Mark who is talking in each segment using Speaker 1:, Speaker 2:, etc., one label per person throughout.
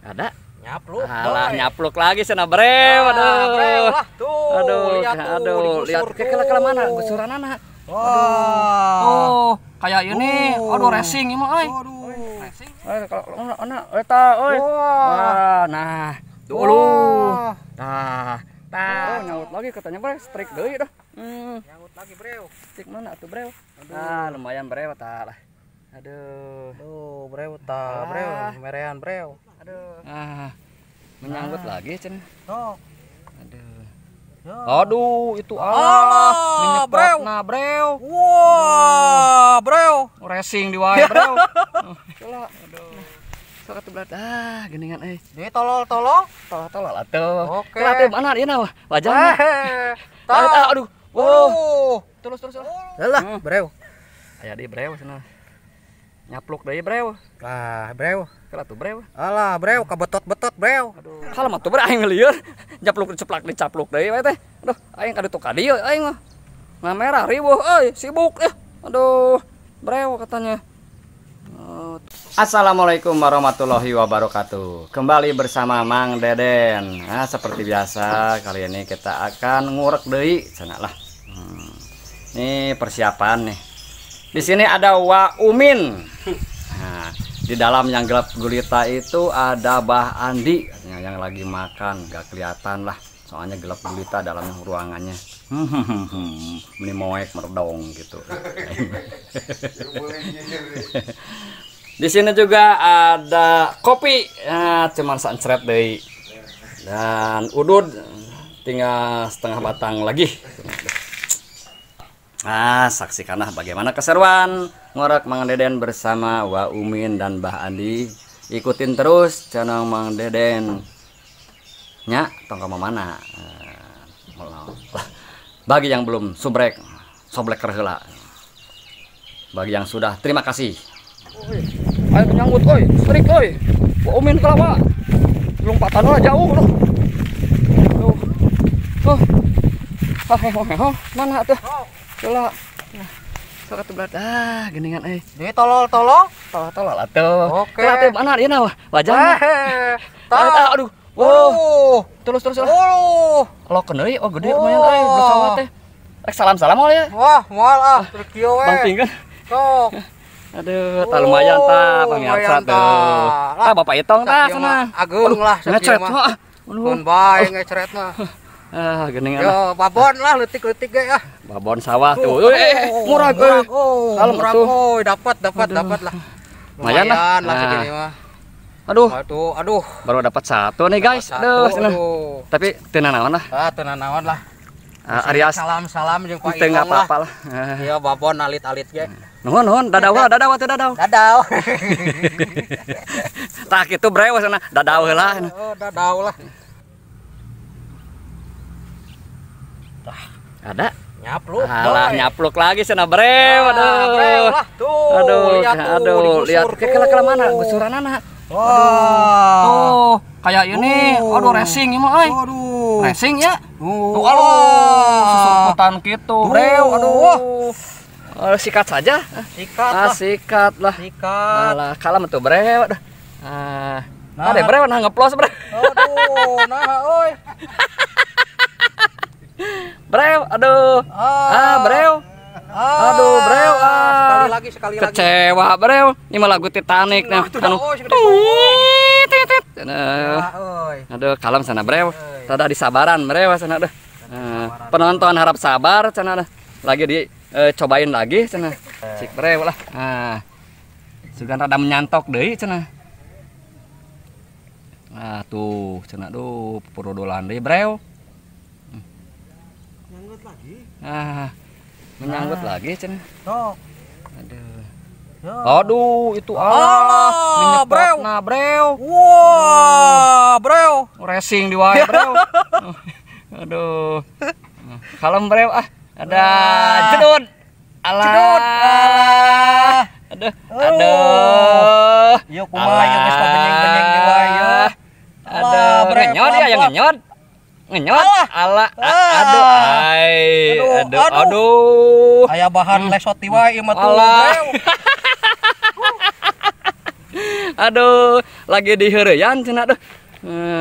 Speaker 1: Ada.
Speaker 2: Nyapluk.
Speaker 1: Alah, nyapluk lagi sana brew. Aduh.
Speaker 2: Tuh,
Speaker 1: Aduh, lihat ke mana gusuran anak.
Speaker 2: Wah.
Speaker 1: Tuh, kayak ini. Aduh, racing ini mah euy. Racing. Kalau anak eta euy. Wah, nah, dulu. Nah, nyaut lagi katanya brew, strik deui dah.
Speaker 2: Nyaut lagi, brew.
Speaker 1: Strik mana atuh brew? Ah, lumayan brew tah lah. Aduh.
Speaker 2: Tuh, brew tah, brew, merean brew. Aduh.
Speaker 1: Menyangkut lagi cen.
Speaker 2: Oh.
Speaker 1: Aduh.
Speaker 2: Ya.
Speaker 1: Aduh, itu
Speaker 2: brew.
Speaker 1: Nah, brew.
Speaker 2: Wah, brew.
Speaker 1: Racing di wae, brew. Aduh. Sok atuh belat. Geningan euy.
Speaker 2: Ini tolol-tolol.
Speaker 1: Tolol atuh.
Speaker 2: Oke.
Speaker 1: Atuh mana ieu nah wajahna. Aduh.
Speaker 2: Oh.
Speaker 1: Terus.
Speaker 2: Lah, brew.
Speaker 1: Aya di brew cenah. Nyapluk deui brew.
Speaker 2: Lah, brew.
Speaker 1: Kala tuh brew.
Speaker 2: Alah, brew kabetot-betot, brew.
Speaker 1: Aduh. Kalau mah tuh brew aing lieur. Nyapluk dicapluk deui we teh. Aduh, aing kada tuh ka dieu aing mah. Ngamerah riweuh euy, sibuk ya. Aduh, brew katanya. Assalamualaikum warahmatullahi wabarakatuh. Kembali bersama Mang Deden. Nah, seperti biasa kali ini kita akan ngurek deui cenah lah. Ini persiapan nih. Di sini ada Wa Umin. Nah, di dalam yang gelap gulita itu ada Bah Andi yang lagi makan, gak kelihatan lah. Soalnya gelap gulita dalam ruangannya. Ini moek merdong gitu. Di sini juga ada kopi, cuman sancret deui. Dan udud tinggal setengah batang lagi. Saksikanlah bagaimana keseruan ngorek Mang Deden bersama Wa Umin dan Bah Andi. Ikutin terus channel Mang Deden. Nya, tong ka mana? Bagi yang belum subrek, soblek heula. Bagi yang sudah, terima kasih. Ayo menyangkut, oi, strik, oi. Wa Umin kelawa. Lompatan lah jauh loh. Mana tuh? Coba. Nah, sok atuh belat. Geningan euy.
Speaker 2: Ini tolol-tolol.
Speaker 1: Tolol atuh.
Speaker 2: Oke.
Speaker 1: Atuh mana ieu nah wajahna. Aduh.
Speaker 2: Oh.
Speaker 1: Terus.
Speaker 2: Oh.
Speaker 1: Lokeun euy, oh gede lumayan euy, bersawat teh. Rek salam-salam ya.
Speaker 2: Wah, moal truk kieu we.
Speaker 1: Bantingkeun.
Speaker 2: Sok.
Speaker 1: Aduh, tah lumayan tah pamirsa tuh. Bapak Itong tah sana.
Speaker 2: Agung lah
Speaker 1: ngecret
Speaker 2: mah. Mun bae ngecret mah.
Speaker 1: Geningan.
Speaker 2: Yo, babon lah leutik-leutik ge ah.
Speaker 1: Babon sawah tuh. Murah euy.
Speaker 2: Murah euy, dapat lah.
Speaker 1: Lumayan
Speaker 2: lah segini mah.
Speaker 1: Aduh. Baru dapat satu nih guys.
Speaker 2: Aduh.
Speaker 1: Tapi teu nanaon lah.
Speaker 2: Teu nanaon lah.
Speaker 1: Arias
Speaker 2: salam-salam jeung Pak
Speaker 1: Itong lah. Apa-apa lah.
Speaker 2: Iya, babon alit-alit ge.
Speaker 1: Nuhun, dadaw.
Speaker 2: Dadaw.
Speaker 1: Tah kitu brew sana, dadaw heula.
Speaker 2: Oh, dadaw lah.
Speaker 1: Ada.
Speaker 2: Nyapluk.
Speaker 1: Alah, nyapluk lagi sana brew. Aduh. Lihat ke mana gusuran anak.
Speaker 2: Wah.
Speaker 1: Tuh, kayak ini. Aduh, racing ini mah euy.
Speaker 2: Aduh.
Speaker 1: Racing ya.
Speaker 2: Tuh,
Speaker 1: Susuputan gitu, brew. Aduh. Sikat saja.
Speaker 2: Sikat lah.
Speaker 1: Alah, kalem tuh brew. Ada brew nah ngeplos brew.
Speaker 2: Aduh, nah euy.
Speaker 1: Brew, aduh. Brew. Aduh, brew.
Speaker 2: Sekali lagi.
Speaker 1: Kecewa, brew. Ini mah lagu Titanic nah. Aduh, kalem sana, brew. Tada disabaran, brew sana dah. Penonton harap sabar sana dah. Lagi dicobain lagi sana. Cik brew lah. Sugan rada menyantok deui cenah. Tuh, cenah duh, purodolan deui, brew.
Speaker 2: Nyangkut lagi.
Speaker 1: Menyangkut lagi cenah.
Speaker 2: Sok.
Speaker 1: Aduh, itu
Speaker 2: brew.
Speaker 1: Nah, brew.
Speaker 2: Wah, brew.
Speaker 1: Racing di wae, brew. Aduh. Kalem, brew. Ada jedut. Alah. Aduh.
Speaker 2: Yo kumaha yo geus benyeng-benyeng di wae yo.
Speaker 1: Aduh, ngenyot ya yang ngenyot. Alah. Aduh.
Speaker 2: Aya bahan lesot di wae ieu mah tuh, brew.
Speaker 1: Aduh, lagi di heureyan cenah aduh.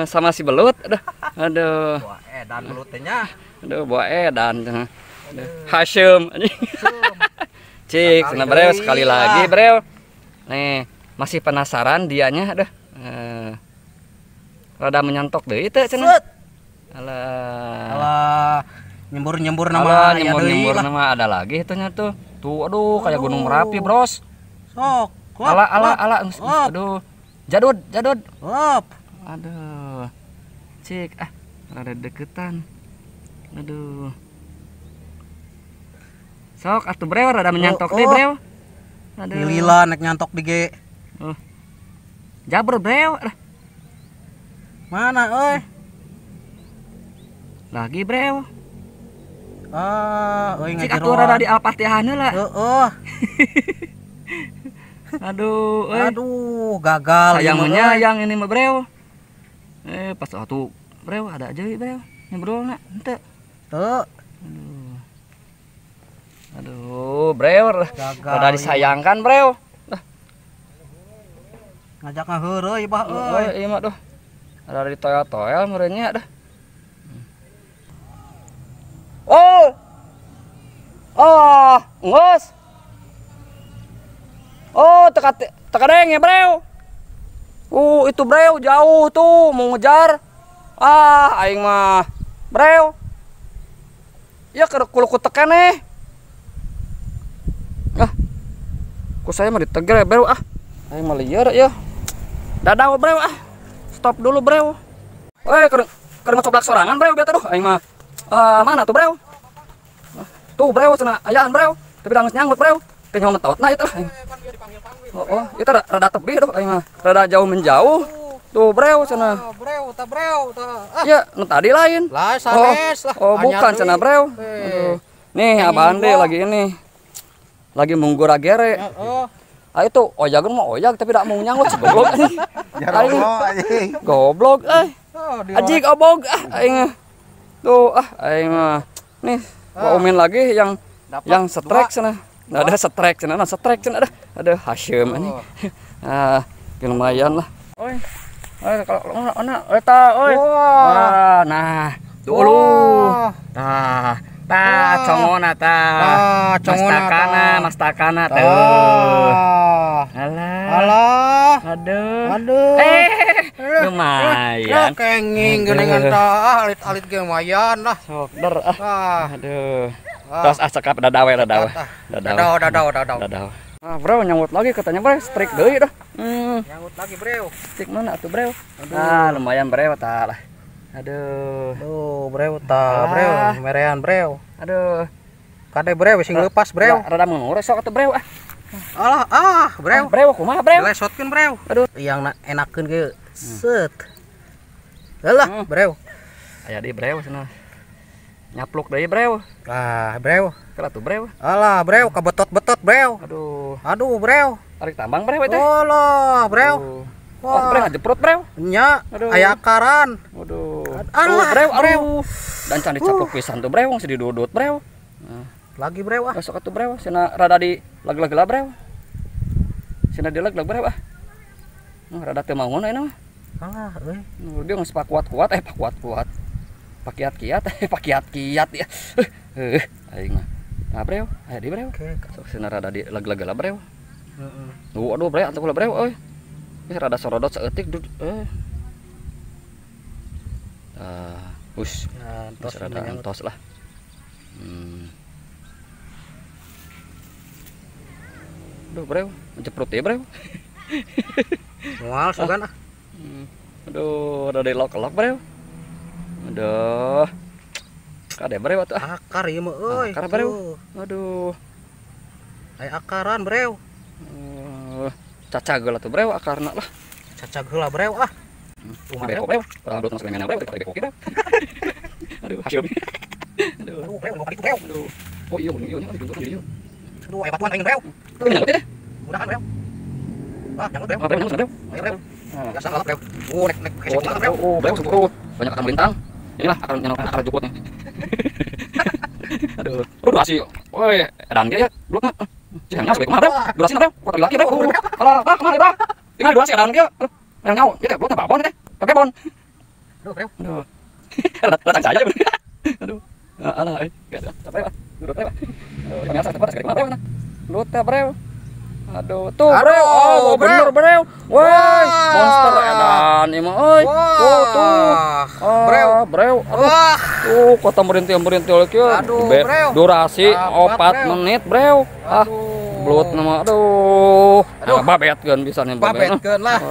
Speaker 1: Sama si belut aduh. Aduh.
Speaker 2: Wah, edan belutnya.
Speaker 1: Aduh, bawa edan cenah. Hasyim anjing. Cik, cenah breu sekali lagi, breu. Nih, masih penasaran dianya aduh. Rada menyantok deui teh cenah.
Speaker 2: Alah, nyembur-nyembur
Speaker 1: Alah,
Speaker 2: nama
Speaker 1: nyembur-nyembur nama ada lagi itunya tuh. Tuh, aduh, kayak Gunung Merapi, Bros.
Speaker 2: Sok.
Speaker 1: Ala. Aduh. Jadud.
Speaker 2: Hop.
Speaker 1: Aduh. Cik, rada deketan. Aduh. Sok atuh breu rada menyantok deh, breu. Aduh.
Speaker 2: Lila nek nyantok di ge.
Speaker 1: Jabur, breu.
Speaker 2: Mana euy?
Speaker 1: Lagi, breu.
Speaker 2: Euy
Speaker 1: Cik atuh rada di Al-Fatihah heula.
Speaker 2: Heeh.
Speaker 1: Aduh,
Speaker 2: Aduh, gagal.
Speaker 1: sayang menyayang ini mah, breu. Pas atuh breu ada aja breu. Ngobrolna henteu.
Speaker 2: Tuh.
Speaker 1: Aduh, breu.
Speaker 2: Gagal.
Speaker 1: Rada disayangkan, breu.
Speaker 2: Ngajak ngaheureuy bah euy.
Speaker 1: Ieu mah tuh. Ada di toel-toel merenya dah. Ngos. Teka deng ya, breu. Itu breu jauh tuh mau ngejar. Aing mah breu. Ya kulo kutekan ku saya mah diteger ya, breu Aing mah liar ya. Dadah, breu Stop dulu, breu. Keur coblak sorangan, breu, biar tuh. Aing mah mana tuh, breu? Tuh, breu, cenah ayaan, breu. Tapi udah nyanggut, breu. Teh nyawa metotna itu. Itu rada tebi tuh, aing mah. Rada jauh menjauh. Tuh, breu, cenah.
Speaker 2: Breu.
Speaker 1: Ya, nu tadi lain.
Speaker 2: Lah, sanes lah.
Speaker 1: Bukan cenah, breu. Aduh. Nih, abang deh lagi ini. Lagi munggura gere. Itu ojagun mah ojag tapi tidak mau nyangkut goblok anjing. Goblok Ajik obog aing. Tuh aing mah. Nih, Umin lagi yang setrek cenah. Ada setrek cenah, ada Hasyim anjing. Lumayan lah. Kalau eta nah, dulu. Congona mastakana tuh. Alah. Aduh. Lumayan.
Speaker 2: Kenging geuningan tah alit-alit ge lumayan lah.
Speaker 1: Sok der Aduh. Tos cekap dadawe. Dadaw. Bro, nyangkut lagi katanya, bro. Strik deui dah.
Speaker 2: Nyangkut lagi, breu.
Speaker 1: Strik mana atuh, bro? Lumayan, bro, tah lah. Aduh.
Speaker 2: Tuh, breu tah, breu, merean, breu.
Speaker 1: Aduh.
Speaker 2: Kade breu sing leupas, breu.
Speaker 1: Rada mengurus sok atuh, breu.
Speaker 2: Breu.
Speaker 1: Breu kumaha, breu?
Speaker 2: Lesotkeun, breu.
Speaker 1: Aduh.
Speaker 2: Yang enakeun ge set. Alah, breu.
Speaker 1: Aya di breu cenah. Nyapluk deui, breu.
Speaker 2: Breu.
Speaker 1: Keur atuh, breu.
Speaker 2: Alah, breu, kabetot-betot, breu.
Speaker 1: Aduh,
Speaker 2: breu.
Speaker 1: Tarik tambang, breu teh.
Speaker 2: Alah, breu.
Speaker 1: Breu ngajeprot, breu.
Speaker 2: Nya, aya akaran.
Speaker 1: Aduh.
Speaker 2: Alah, breu.
Speaker 1: Dan can dicaplok pisan tuh, breu, si didudut, breu.
Speaker 2: Lagi, breu.
Speaker 1: Sok atuh, breu. Cenah rada di lag-lag lah, breu. Cenah di lag-lag, breu. Rada teu mangun ayeuna mah.
Speaker 2: Alah, euy.
Speaker 1: Dia geus pakuat-kuat, pakuat-kuat. Pakiat-kiat ya. Aing mah. Nah, breu, aya di breu. Sok cenah rada di lag-lag lah, breu. Heeh. Aduh, breu, atuh breu, euy. Rada sorodot seeutik rada antos lah. Aduh, breu, jeprut ya, breu.
Speaker 2: Moal sugan
Speaker 1: Aduh, udah dilok-lok, breu. Aduh. Kade breu atuh.
Speaker 2: Akar ieu mah euy.
Speaker 1: Akar, breu. Aduh.
Speaker 2: Aya akaran, breu.
Speaker 1: Cacag lah tuh, breu, akarna lah.
Speaker 2: Cacag heula, breu.
Speaker 1: Beko, breu. Orang dot masuk menena, breu, beko kita. Aduh, Hasyim. Aduh,
Speaker 2: breu, breu.
Speaker 1: Aduh. Oh iya, iya.
Speaker 2: Aduh, aya batuan pengen, breu.
Speaker 1: Tuh, nyangkut deh.
Speaker 2: Mudahan, breu. Nyangkut, breu.
Speaker 1: Breu, breu.
Speaker 2: Ayo, breu. Biasa lah, breu. Nek kesek lah, breu.
Speaker 1: Breu, sempurut. Banyak akan melintang. Inilah akar jukutnya. Aduh, durasi. Woi, edan dia ya. Blok mah. Cihangnya sebaik kemana, breu? Durasi, breu. Kuat lagi, breu. Alah, kemana, breu? Tinggal dua sih daun kieu. Yang ngau, kita belum apa-apa teh. Pakai bon.
Speaker 2: Aduh, breo.
Speaker 1: Aduh. Latang saja. Aduh. Alah, geus capek, Pak. Durut teh, Pak. Biasa tempat sekali mana, Pak? Lut teh, Breu. Aduh, tuh, Breu. Oh, bener, Breu. Woi, monster edan ieu mah euy. Oh, tuh.
Speaker 2: Breu.
Speaker 1: Breu. Aduh. Tuh, kota merintil-merintil kieu.
Speaker 2: Aduh, Breu.
Speaker 1: Durasi 4 menit, Breu. Ah, blut nama. Aduh. Babetkeun bisa nih
Speaker 2: Babetkeun lah.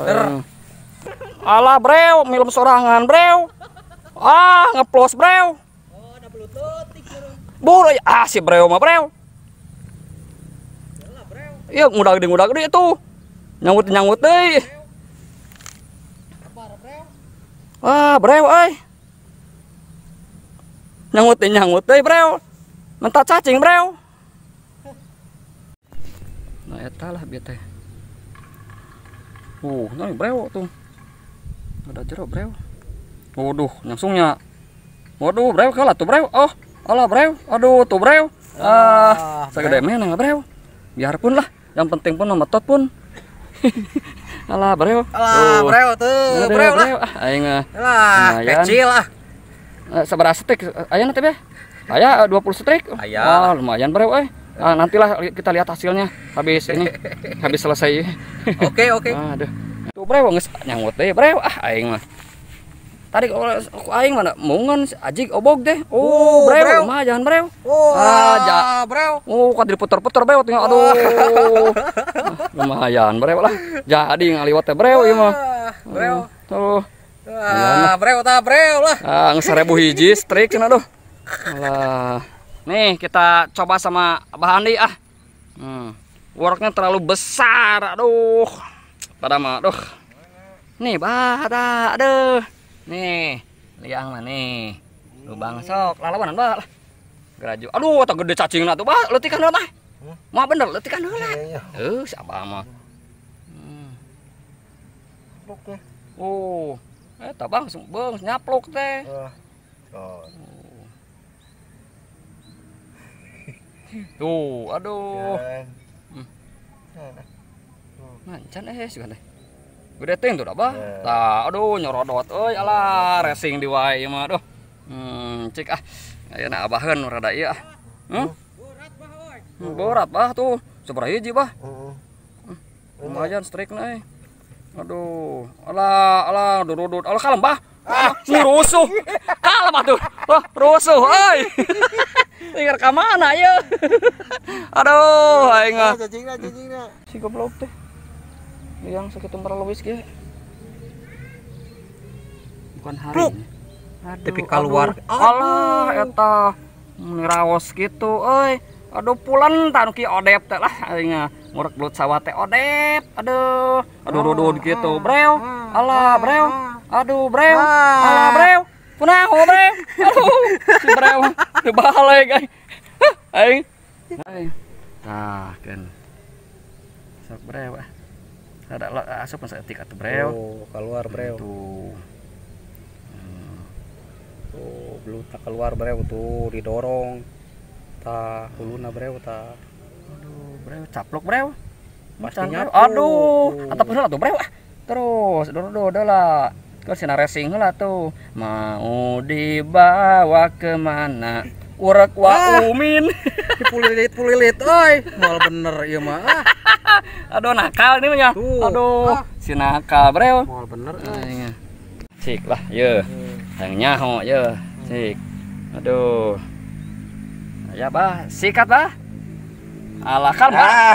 Speaker 1: Alah, Breu, milem sorangan, Breu. Ah, ngeplos, Breu.
Speaker 2: Oh, ada bluetooth
Speaker 1: Buru si Breu mah, Breu. Iya, ngudag gede itu. Nyanggut deui. Wah, Breu euy. Nyanggut deui, Breu. Mentat cacing, Breu. Nah, eta lah bieu teh. Nya Breu tuh. Ada jero, Breu. Waduh, nyangsungnya. Waduh, Breu kalah tuh, Breu. Oh, alah, Breu. Aduh, tuh, Breu. Segede meneh, Breu. Biarpun lah, yang penting pun metot pun. Alah, Breu.
Speaker 2: Alah, Breu tuh, Breu lah.
Speaker 1: Aing
Speaker 2: lah, kecil lah.
Speaker 1: Sabaraha strik aya teh, Be? Aya 20 strik. Wah, lumayan, Breu euy. Nantilah kita lihat hasilnya habis ini, habis selesai.
Speaker 2: Oke.
Speaker 1: Aduh. Tuh, Breu geus nyangut deui, Breu. Aing mah. Tadi aing mana mungan ajig obog deh. Oh, Breu lumayan, Breu.
Speaker 2: Breu.
Speaker 1: Kad diputer-puter, Breu tinggal aduh. Lumayan, Breu lah. Jadi ngaliwat teh, Breu ieu mah.
Speaker 2: Breu.
Speaker 1: Tuh.
Speaker 2: Breu lah.
Speaker 1: Geus 1000 hiji strik cenah duh. Alah. Nih, kita coba sama Abah Andi ah. Worknya terlalu besar, aduh. Pada mah, aduh. Nih, aduh. Nih, liang mah nih. Lubang sok, lalawanan bah. Geraju. Aduh, tak gede cacingna tuh, bah. Letikan heula mah. Mah bener, letikan heula. Si Abah mah. Oh, eta Bang, beung nyaplok teh. Tuh, aduh. Mancan sugan teh. Gede ting tuh Abah. Tah, aduh nyorodot euy alah racing di wae ieu mah aduh. Cik ayeuna Abaheun rada ieu ah. Berat bah tuh. Sabaraha hiji bah? Lumayan strike-na Aduh, alah durudut. Alah kalem bah. Rusuh. Kalem atuh. Wah, rusuh euy. Tinggal ka mana ieu? Aduh, aing mah.
Speaker 2: Cacingna.
Speaker 1: Si goblok teh. Yang sakit umur lewis ge. Bukan hari.
Speaker 2: Tapi keluar.
Speaker 1: Alah eta niraos gitu euy. Aduh pulen tah nu ki odep teh lah aing ngurek belut sawah teh odep. Aduh rudud gitu, Breu. Alah, Breu. Aduh, Breu. Alah, Breu. Kunaon, Breu? Aduh, si Breu teu balik guys. Aing. Tah, kan. Sok Breu ah. Ada asup seetik atuh, Breu.
Speaker 2: Oh, keluar, Breu.
Speaker 1: Tuh.
Speaker 2: Tuh, belut keluar, Breu tuh didorong. Tah, huluna, Breu tah.
Speaker 1: Aduh, Breu caplok, Breu.
Speaker 2: Pastinya.
Speaker 1: Aduh, antep heula tuh, Breu ah. Terus dodo lah. Terus sina racing heula tuh. Mau dibawa kemana? Urek wa umin.
Speaker 2: Dipulilit euy. Moal bener ieu mah.
Speaker 1: Aduh nakal nih nya. Aduh, si nakal, Breu.
Speaker 2: Moal bener.
Speaker 1: Cik lah, ye. Yang nyaho ye. Cik. Aduh. Ya, Bah, sikat, Bah. Alah kan, Bah.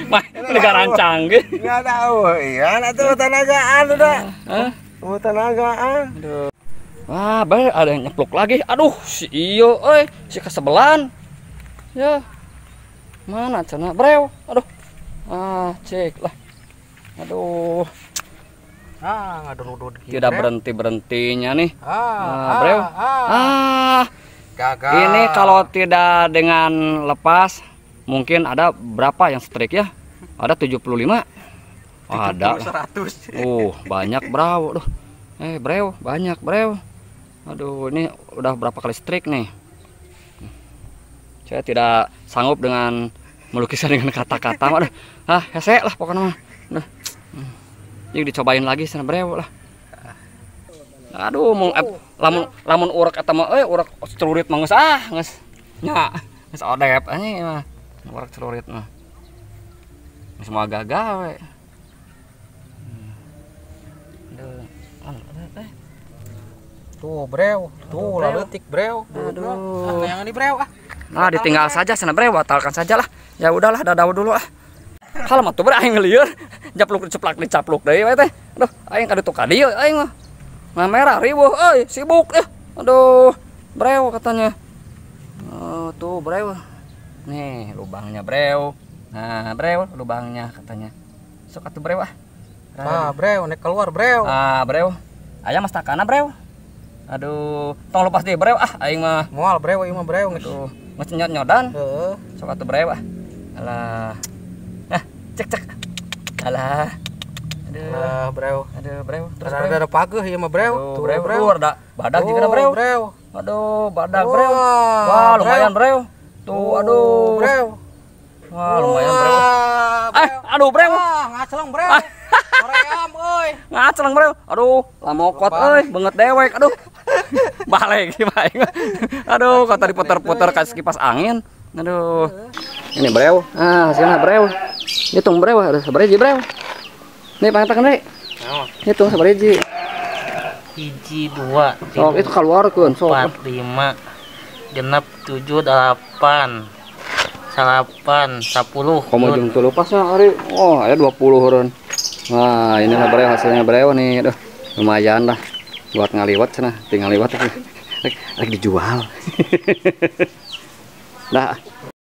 Speaker 1: Mah, negara rancang ge.
Speaker 2: Enggak tahu. Iya, atuh tenagaan udah. Tenagaan.
Speaker 1: Aduh. Wah, Bah, ada yang nyeplok lagi. Aduh, si iyo euy, si kesebelan. Ya. Mana cenah, Breu? Aduh. Cek lah. Aduh.
Speaker 2: Ngadurudud gitu.
Speaker 1: Tidak berhenti-berhentinya nih. Breu.
Speaker 2: Gagal.
Speaker 1: Ini kalau tidak dengan lepas, mungkin ada berapa yang strike ya? Ada 75. Ada.
Speaker 2: 100.
Speaker 1: Banyak, Bro. Aduh. Breu, banyak, Breu. Aduh, ini udah berapa kali strike nih? Saya tidak sanggup dengan melukisan dengan kata-kata. Aduh, hese lah pokoknya mah. Yuk dicobain lagi sana breu lah. Aduh mau lamun urak eta mah urak celurit mah geus geus nya geus odep anjing mah urak celurit mah geus moal gagal we.
Speaker 2: Tuh breu, tuh leutik breu.
Speaker 1: Aduh.
Speaker 2: Yang ini breu ah.
Speaker 1: Nah, ditinggal saja sana breu, batalkan saja lah. Ya udahlah, dadau dulu ah. Halamat tuh bre aing ngelieur, japluk diceplak dicapluk deui we teh. Aduh, aing kaditu ka dieu aing mah. Merah ribuh, sibuk aduh, breu katanya. Oh, tuh breu. Nih, lubangnya breu. Nah, breu lubangnya katanya. Sok atuh breu ah.
Speaker 2: Ah, breu nek keluar breu.
Speaker 1: Ah, breu. Aya mas takana breu. Aduh, tong lepas deui breu ah aing mah.
Speaker 2: Moal breu ieu mah breu geus.
Speaker 1: Aduh, geus nyot-nyodan.
Speaker 2: Heeh.
Speaker 1: Sok atuh breu ah. Alah. Nah, cek. Alah.
Speaker 2: Aduh, breu.
Speaker 1: Aduh, breu.
Speaker 2: Terus ada pageuh ieu mah breu.
Speaker 1: Tuh, breu. Ada badag juga breu.
Speaker 2: Breu.
Speaker 1: Aduh, badag breu. Wah, lumayan breu. Tuh, aduh.
Speaker 2: Breu.
Speaker 1: Wah, lumayan breu. Aduh breu.
Speaker 2: Ngaceleng breu. Koream euy.
Speaker 1: Ngaceleng breu. Aduh, lamokot euy, beungeut dewek. Aduh. Balik gimana? Aduh, kata diputer-puter kayak kipas angin. Aduh. Ini breu. Ah, hasilnya breu. Hitung breu, ada sabaraha breu. Nih pantakan deui.
Speaker 2: Naon?
Speaker 1: Hitung sabaraha.
Speaker 2: 1 2
Speaker 1: Sok itu keluarkeun sok.
Speaker 2: 4 5 genep 7 8 9 10.
Speaker 1: Komo jeung teu lepasnya ari. Oh, aya 20 eureun. Wah, inilah breu hasilnya breu nih. Aduh, lumayan lah buat ngaliwat cenah, tinggal liwat rek dijual. Dah.